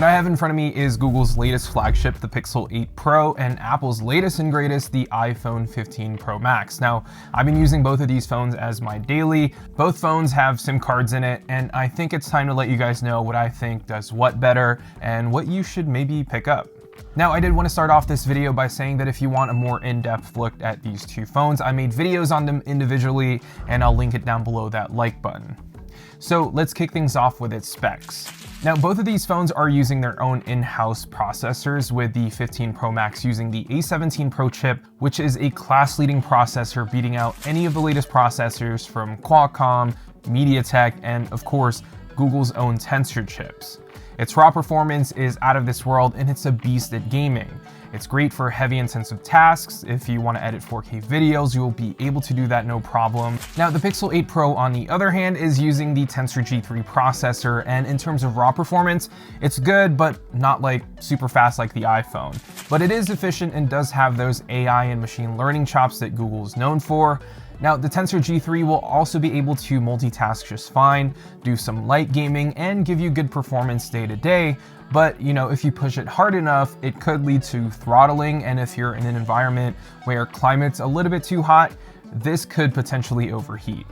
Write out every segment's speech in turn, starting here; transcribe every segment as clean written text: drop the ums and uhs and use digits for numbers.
what I have in front of me is Google's latest flagship, the Pixel 8 Pro, and Apple's latest and greatest, the iPhone 15 Pro Max. Now, I've been using both of these phones as my daily. Both phones have SIM cards in it, and I think it's time to let you guys know what I think does what better and what you should maybe pick up. Now, I did want to start off this video by saying that if you want a more in-depth look at these two phones, I made videos on them individually, and I'll link it down below that like button. So let's kick things off with its specs. Now, both of these phones are using their own in-house processors, with the 15 Pro Max using the A17 Pro chip, which is a class-leading processor beating out any of the latest processors from Qualcomm, MediaTek, and of course, Google's own Tensor chips. Its raw performance is out of this world, and it's a beast at gaming. It's great for heavy intensive tasks. If you want to edit 4K videos, you'll be able to do that no problem. Now, the Pixel 8 Pro, on the other hand, is using the Tensor G3 processor, and in terms of raw performance, it's good, but not like super fast like the iPhone. But it is efficient and does have those AI and machine learning chops that Google is known for. Now, the Tensor G3 will also be able to multitask just fine, do some light gaming, and give you good performance day to day. But, if you push it hard enough, it could lead to throttling, and if you're in an environment where climate's a little bit too hot, this could potentially overheat.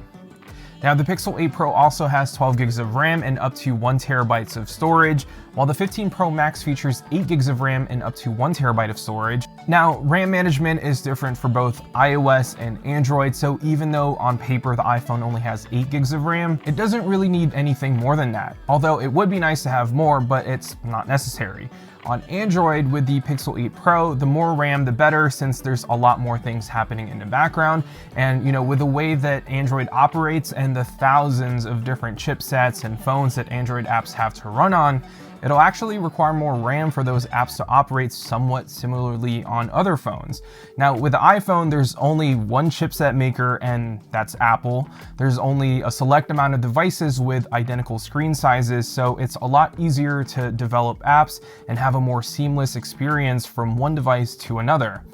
Now, the Pixel 8 Pro also has 12 gigs of RAM and up to 1 terabyte of storage, while the 15 Pro Max features 8 gigs of RAM and up to 1 terabyte of storage. Now, RAM management is different for both iOS and Android, so even though on paper the iPhone only has 8 gigs of RAM, it doesn't really need anything more than that. Although it would be nice to have more, but it's not necessary. On Android, with the Pixel 8 Pro, the more RAM the better, since there's a lot more things happening in the background. And with the way that Android operates and the thousands of different chipsets and phones that Android apps have to run on, it'll actually require more RAM for those apps to operate somewhat similarly on other phones. Now, with the iPhone, there's only one chipset maker, and that's Apple. There's only a select amount of devices with identical screen sizes, so it's a lot easier to develop apps and have a more seamless experience from one device to another.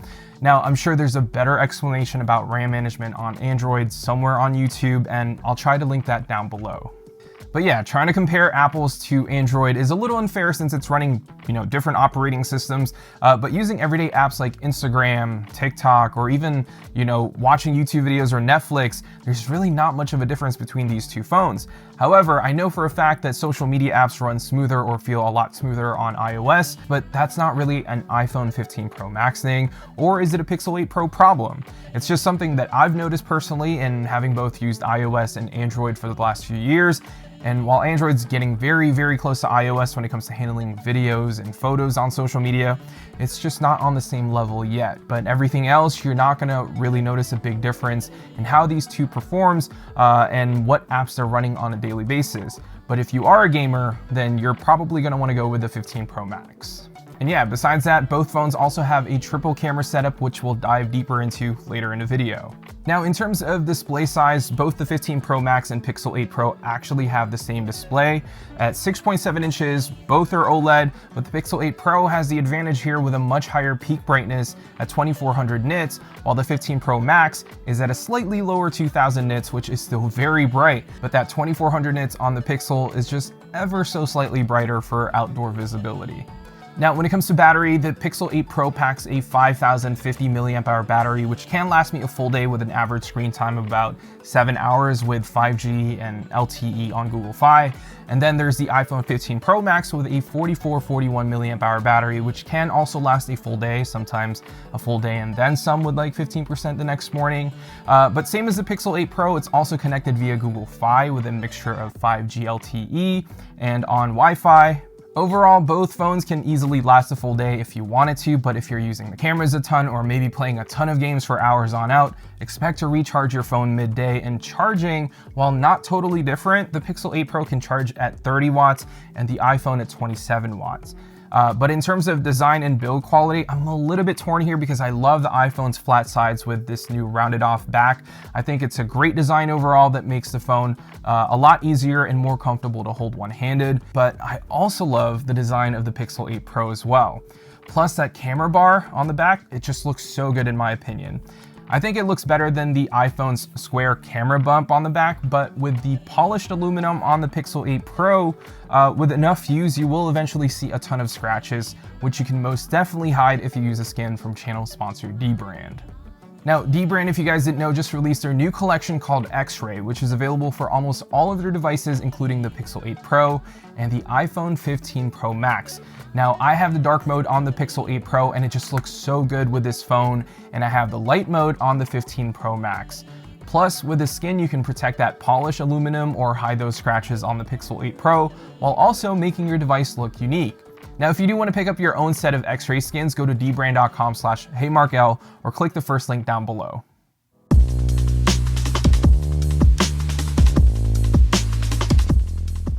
Now, I'm sure there's a better explanation about RAM management on Android somewhere on YouTube, and I'll try to link that down below. But yeah, trying to compare apples to Android is a little unfair since it's running, different operating systems. But using everyday apps like Instagram, TikTok, or even, watching YouTube videos or Netflix, there's really not much of a difference between these two phones. However, I know for a fact that social media apps run smoother or feel a lot smoother on iOS, but that's not really an iPhone 15 Pro Max thing, or is it a Pixel 8 Pro problem? It's just something that I've noticed personally, and having both used iOS and Android for the last few years. And while Android's getting very, very close to iOS when it comes to handling videos and photos on social media, it's just not on the same level yet. But everything else, you're not gonna really notice a big difference in how these two performs and what apps they're running on a daily basis. But if you are a gamer, then you're probably gonna wanna go with the 15 Pro Max. And yeah, besides that, both phones also have a triple camera setup, which we'll dive deeper into later in the video. Now, in terms of display size, both the 15 Pro Max and Pixel 8 Pro actually have the same display at 6.7 inches. Both are OLED, but the Pixel 8 Pro has the advantage here with a much higher peak brightness at 2400 nits, while the 15 Pro Max is at a slightly lower 2000 nits, which is still very bright, but that 2400 nits on the Pixel is just ever so slightly brighter for outdoor visibility. Now, when it comes to battery, the Pixel 8 Pro packs a 5050 mAh battery, which can last me a full day with an average screen time of about 7 hours with 5G and LTE on Google Fi. And then there's the iPhone 15 Pro Max with a 4441 mAh battery, which can also last a full day, sometimes a full day and then some with like 15% the next morning. But same as the Pixel 8 Pro, it's also connected via Google Fi with a mixture of 5G LTE and on Wi-Fi. Overall, both phones can easily last a full day if you wanted to, but if you're using the cameras a ton or maybe playing a ton of games for hours on out, expect to recharge your phone midday. And charging, while not totally different, the Pixel 8 Pro can charge at 30 watts and the iPhone at 27 watts. But in terms of design and build quality, I'm a little bit torn here because I love the iPhone's flat sides with this new rounded off back. I think it's a great design overall that makes the phone a lot easier and more comfortable to hold one-handed. But I also love the design of the Pixel 8 Pro as well. Plus that camera bar on the back, it just looks so good in my opinion. I think it looks better than the iPhone's square camera bump on the back, but with the polished aluminum on the Pixel 8 Pro, with enough use, you will eventually see a ton of scratches, which you can most definitely hide if you use a skin from channel sponsor Dbrand. Now, Dbrand, if you guys didn't know, just released their new collection called X-Ray, which is available for almost all of their devices, including the Pixel 8 Pro and the iPhone 15 Pro Max. Now, I have the dark mode on the Pixel 8 Pro, and it just looks so good with this phone, and I have the light mode on the 15 Pro Max. Plus, with the skin, you can protect that polished aluminum or hide those scratches on the Pixel 8 Pro, while also making your device look unique. Now, if you do want to pick up your own set of X-Ray skins, go to dbrand.com/heymarkel or click the first link down below.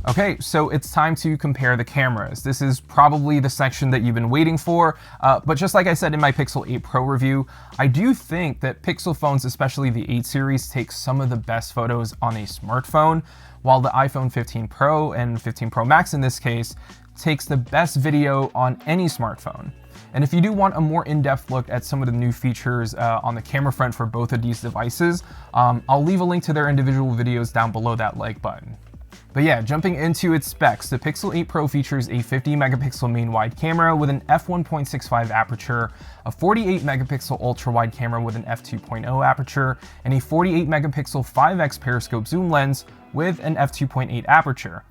Okay, so it's time to compare the cameras. This is probably the section that you've been waiting for, but just like I said in my Pixel 8 Pro review, I do think that Pixel phones, especially the 8 series, take some of the best photos on a smartphone, while the iPhone 15 Pro and 15 Pro Max in this case takes the best video on any smartphone. And if you do want a more in-depth look at some of the new features on the camera front for both of these devices, I'll leave a link to their individual videos down below that like button. But yeah, jumping into its specs, the Pixel 8 Pro features a 50 megapixel main wide camera with an f1.65 aperture, a 48 megapixel ultra wide camera with an f2.0 aperture, and a 48 megapixel 5x periscope zoom lens with an f2.8 aperture.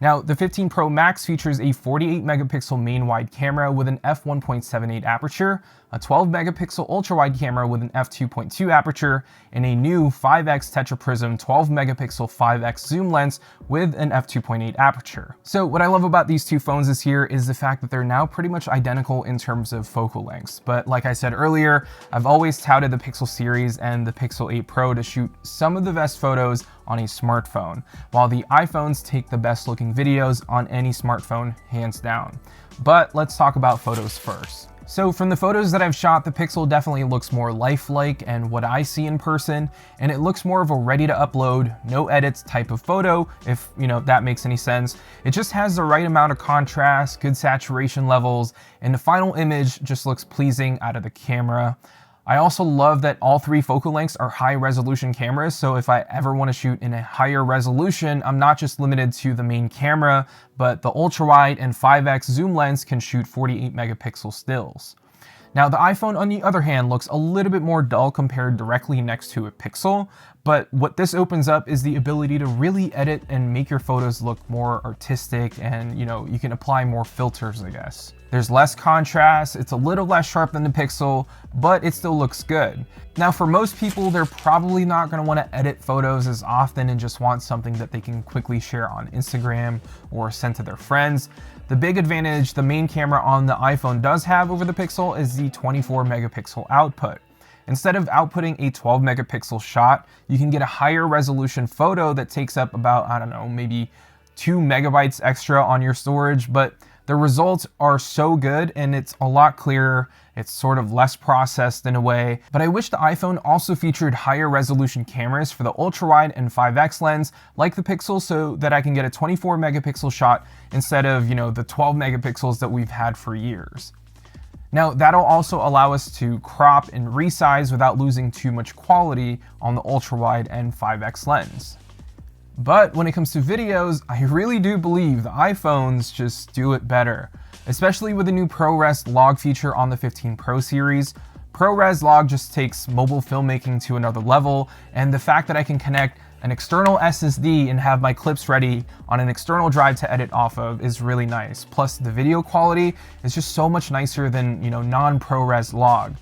Now, the 15 Pro Max features a 48 megapixel main wide camera with an f1.78 aperture, a 12 megapixel ultra wide camera with an f2.2 aperture, and a new 5x tetraprism 12 megapixel 5x zoom lens with an f2.8 aperture. So what I love about these two phones is the fact that they're now pretty much identical in terms of focal lengths. But like I said earlier, I've always touted the Pixel series and the Pixel 8 Pro to shoot some of the best photos on a smartphone, while the iPhones take the best looking videos on any smartphone, hands down. But let's talk about photos first. So from the photos that I've shot, the Pixel definitely looks more lifelike and what I see in person, and it looks more of a ready to upload, no edits type of photo, if that makes any sense. It just has the right amount of contrast, good saturation levels, and the final image just looks pleasing out of the camera. I also love that all three focal lengths are high resolution cameras, so if I ever want to shoot in a higher resolution, I'm not just limited to the main camera, but the ultra wide and 5x zoom lens can shoot 48 megapixel stills. Now, the iPhone, on the other hand, looks a little bit more dull compared directly next to a Pixel, but what this opens up is the ability to really edit and make your photos look more artistic, and you can apply more filters, I guess. There's less contrast, it's a little less sharp than the Pixel, but it still looks good. Now, for most people, they're probably not going to want to edit photos as often and just want something that they can quickly share on Instagram or send to their friends. The big advantage the main camera on the iPhone does have over the Pixel is the 24 megapixel output. Instead of outputting a 12 megapixel shot, you can get a higher resolution photo that takes up about, I don't know, maybe 2 megabytes extra on your storage, but the results are so good and it's a lot clearer. It's sort of less processed in a way, but I wish the iPhone also featured higher resolution cameras for the ultra wide and 5x lens like the Pixel, so that I can get a 24 megapixel shot instead of, the 12 megapixels that we've had for years. Now, that'll also allow us to crop and resize without losing too much quality on the ultra wide and 5x lens. But when it comes to videos, I really do believe the iPhones just do it better, especially with the new ProRes log feature on the 15 Pro series. ProRes log just takes mobile filmmaking to another level, and the fact that I can connect an external SSD and have my clips ready on an external drive to edit off of is really nice. Plus, the video quality is just so much nicer than, non-ProRes log.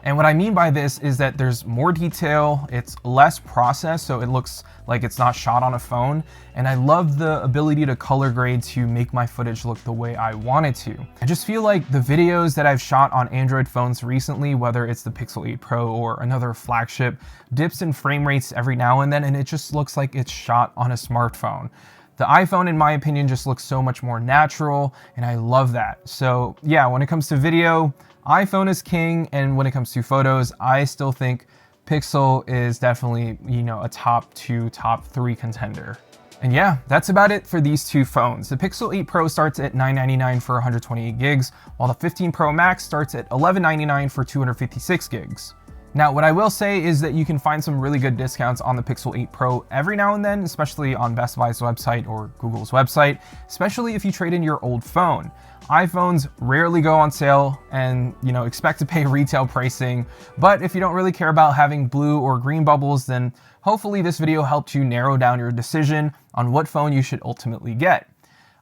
And what I mean by this is that there's more detail, it's less processed, so it looks like it's not shot on a phone, and I love the ability to color grade to make my footage look the way I want it to. I just feel like the videos that I've shot on Android phones recently, whether it's the Pixel 8 Pro or another flagship, dips in frame rates every now and then, and it just looks like it's shot on a smartphone. The iPhone, in my opinion, just looks so much more natural, and I love that. So yeah, when it comes to video, iPhone is king, and when it comes to photos, I still think Pixel is definitely, a top 2, top 3 contender. And yeah, that's about it for these two phones. The Pixel 8 Pro starts at $999 for 128 gigs, while the 15 Pro Max starts at $1199 for 256 gigs. Now, what I will say is that you can find some really good discounts on the Pixel 8 Pro every now and then, especially on Best Buy's website or Google's website, especially if you trade in your old phone. iPhones rarely go on sale and, expect to pay retail pricing, but if you don't really care about having blue or green bubbles, then hopefully this video helped you narrow down your decision on what phone you should ultimately get.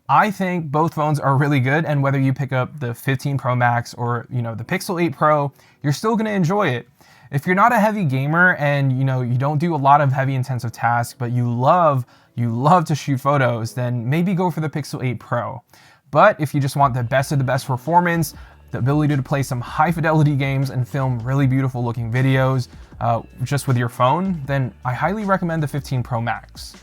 I think both phones are really good, and whether you pick up the 15 Pro Max or, the Pixel 8 Pro, you're still gonna enjoy it. If you're not a heavy gamer and you don't do a lot of heavy intensive tasks, but you love to shoot photos, then maybe go for the Pixel 8 Pro. But if you just want the best of the best performance, the ability to play some high fidelity games and film really beautiful looking videos just with your phone, then I highly recommend the 15 Pro Max.